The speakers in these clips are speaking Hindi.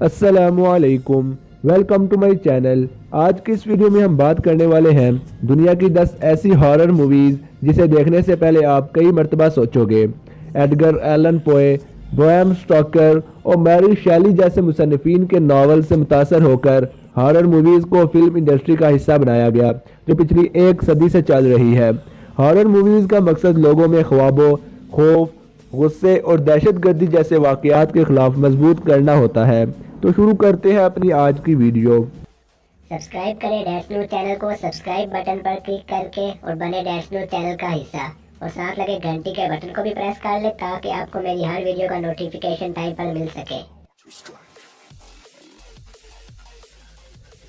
अस्सलामुअलैकुम, वेलकम टू माय चैनल। आज की इस वीडियो में हम बात करने वाले हैं दुनिया की 10 ऐसी हॉरर मूवीज़ जिसे देखने से पहले आप कई मर्तबा सोचोगे। एडगर एलन पोए, ब्रैम स्टोकर और मैरी शेली जैसे मुसन्निफिन के नावल से मुतासर होकर हॉरर मूवीज़ को फिल्म इंडस्ट्री का हिस्सा बनाया गया, जो पिछली एक सदी से चल रही है। हॉरर मूवीज़ का मकसद लोगों में ख्वाबों, खौफ, गुस्से और दहशतगर्दी जैसे वाक़यात के खिलाफ मजबूत करना होता है। तो शुरू करते हैं अपनी आज की वीडियो। सब्सक्राइब करें डैश न्यूज चैनल को सब्सक्राइब बटन पर क्लिक करके और बने डैश न्यूज चैनल का हिस्सा और साथ लगे घंटी के बटन को भी प्रेस कर ले ताकि आपको मेरी हर वीडियो का नोटिफिकेशन टाइम पर मिल सके।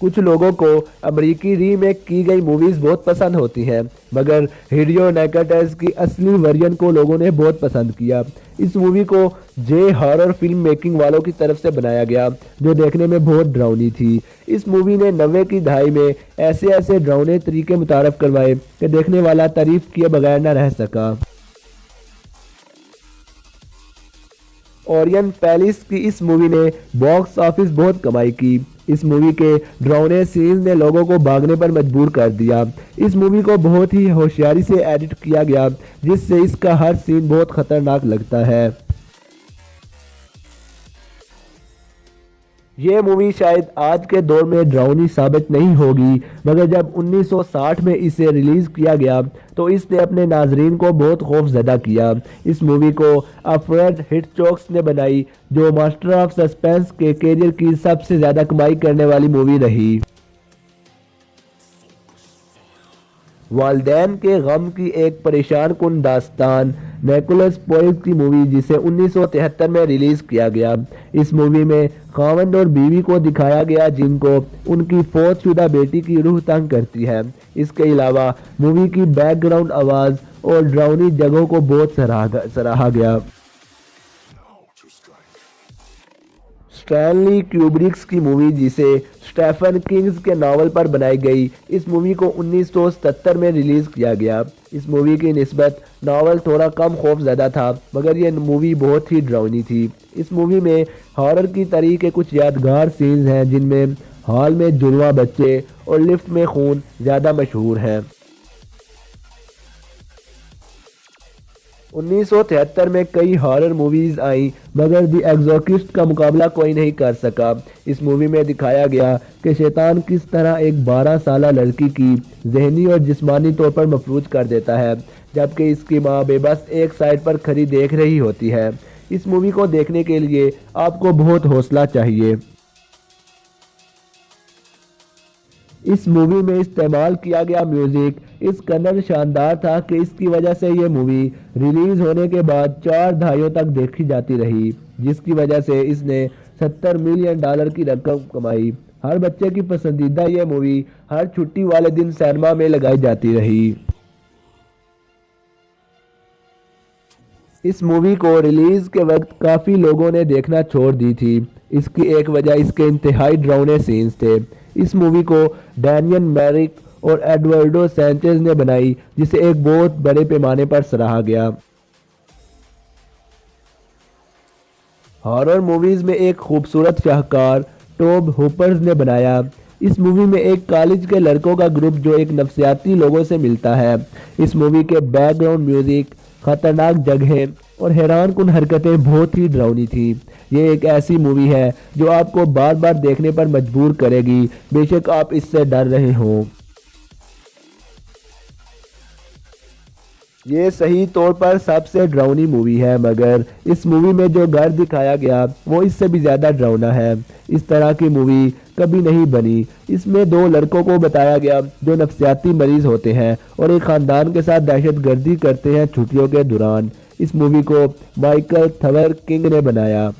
कुछ लोगों को अमेरिकी रीमेक की गई मूवीज़ बहुत पसंद होती हैं, मगर हिडियो नाइकाटास की असली वर्जन को लोगों ने बहुत पसंद किया। इस मूवी को जे हॉरर फिल्म मेकिंग वालों की तरफ से बनाया गया, जो देखने में बहुत डरावनी थी। इस मूवी ने 90 की दहाई में ऐसे ऐसे डरावने तरीके मुतारफ करवाए कि देखने वाला तारीफ किए बगैर न रह सका। ओरियन पैलेस की इस मूवी ने बॉक्स ऑफिस बहुत कमाई की। इस मूवी के डरावने सीन्स ने लोगों को भागने पर मजबूर कर दिया। इस मूवी को बहुत ही होशियारी से एडिट किया गया, जिससे इसका हर सीन बहुत खतरनाक लगता है। ये मूवी शायद आज के दौर में डरावनी साबित नहीं होगी, मगर जब 1960 में इसे रिलीज किया गया तो इसने अपने नाजरीन को बहुत खौफजदा किया। इस मूवी को अल्फ्रेड हिचकॉक ने बनाई, जो मास्टर ऑफ सस्पेंस के कैरियर की सबसे ज्यादा कमाई करने वाली मूवी रही। वालदैन के गम की एक परेशान कुन दास्तान निकोलस पोइज की मूवी, जिसे 1973 में रिलीज किया गया। इस मूवी में खावंद और बीवी को दिखाया गया जिनको उनकी फौतशुदा बेटी की रूह तंग करती है। इसके अलावा मूवी की बैकग्राउंड आवाज़ और डरावनी जगहों को बहुत सराहा गया। स्टैनली क्यूब्रिक्स की मूवी, जिसे स्टेफन किंग्स के नावल पर बनाई गई, इस मूवी को 1977 में रिलीज किया गया। इस मूवी की निस्बत नावल थोड़ा कम खौफजदा था, मगर यह मूवी बहुत ही डरावनी थी। इस मूवी में हॉरर की तरीके के कुछ यादगार सीन्स हैं, जिनमें हॉल में जुड़वा बच्चे और लिफ्ट में खून ज़्यादा मशहूर हैं। 1973 में कई हॉरर मूवीज आई, मगर द एग्जॉर्सिस्ट का मुकाबला कोई नहीं कर सका। इस मूवी में दिखाया गया कि शैतान किस तरह एक 12 साला लड़की की जहनी और जिस्मानी तौर पर मफलूज कर देता है, जबकि इसकी माँ बेबस एक साइड पर खड़ी देख रही होती है। इस मूवी को देखने के लिए आपको बहुत हौसला चाहिए। इस मूवी में इस्तेमाल किया गया म्यूजिक इस कदर शानदार था कि इसकी वजह से ये मूवी रिलीज होने के बाद 4 दहाइयों तक देखी जाती रही, जिसकी वजह से इसने $70 मिलियन की रकम कमाई। हर बच्चे की पसंदीदा ये मूवी हर छुट्टी वाले दिन सिनेमा में लगाई जाती रही। इस मूवी को रिलीज के वक्त काफ़ी लोगों ने देखना छोड़ दी थी। इसकी एक वजह इसके इंतहाई डरावने सीन्स थे। इस मूवी को डैनियल मैरिक और एडवर्डो सैंचेज ने बनाई, जिसे एक बहुत बड़े पैमाने पर सराहा गया। हॉरर मूवीज में एक खूबसूरत शाहकार टॉब हॉपर्स ने बनाया। इस मूवी में एक कॉलेज के लड़कों का ग्रुप जो एक नफ्सियाती लोगों से मिलता है। इस मूवी के बैकग्राउंड म्यूजिक, खतरनाक जगहें और हैरान कुन हरकतें बहुत ही डरावनी थी। ये एक ऐसी मूवी है जो आपको बार बार देखने पर मजबूर करेगी, बेशक आप इससे डर रहे हों। ये सही तौर पर सबसे डरावनी मूवी है, मगर इस मूवी में जो घर दिखाया गया वो इससे भी ज़्यादा डरावना है। इस तरह की मूवी कभी नहीं बनी। इसमें 2 लड़कों को बताया गया जो नफ्सियाती मरीज होते हैं और एक ख़ानदान के साथ दहशतगर्दी करते हैं छुट्टियों के दौरान। इस मूवी को माइकल थवर किंग ने बनाया।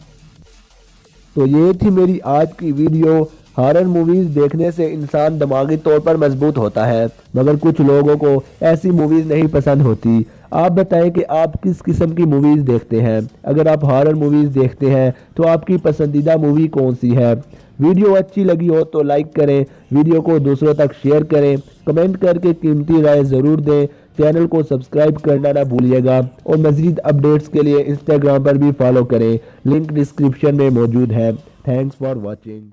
तो ये थी मेरी आज की वीडियो। हॉरर मूवीज़ देखने से इंसान दिमागी तौर पर मजबूत होता है, मगर कुछ लोगों को ऐसी मूवीज़ नहीं पसंद होती। आप बताएं कि आप किस किस्म की मूवीज़ देखते हैं। अगर आप हॉरर मूवीज़ देखते हैं तो आपकी पसंदीदा मूवी कौन सी है। वीडियो अच्छी लगी हो तो लाइक करें, वीडियो को दूसरों तक शेयर करें, कमेंट करके कीमती राय ज़रूर दें। चैनल को सब्सक्राइब करना ना भूलिएगा और मज़ीद अपडेट्स के लिए इंस्टाग्राम पर भी फॉलो करें, लिंक डिस्क्रिप्शन में मौजूद है। Thanks for watching.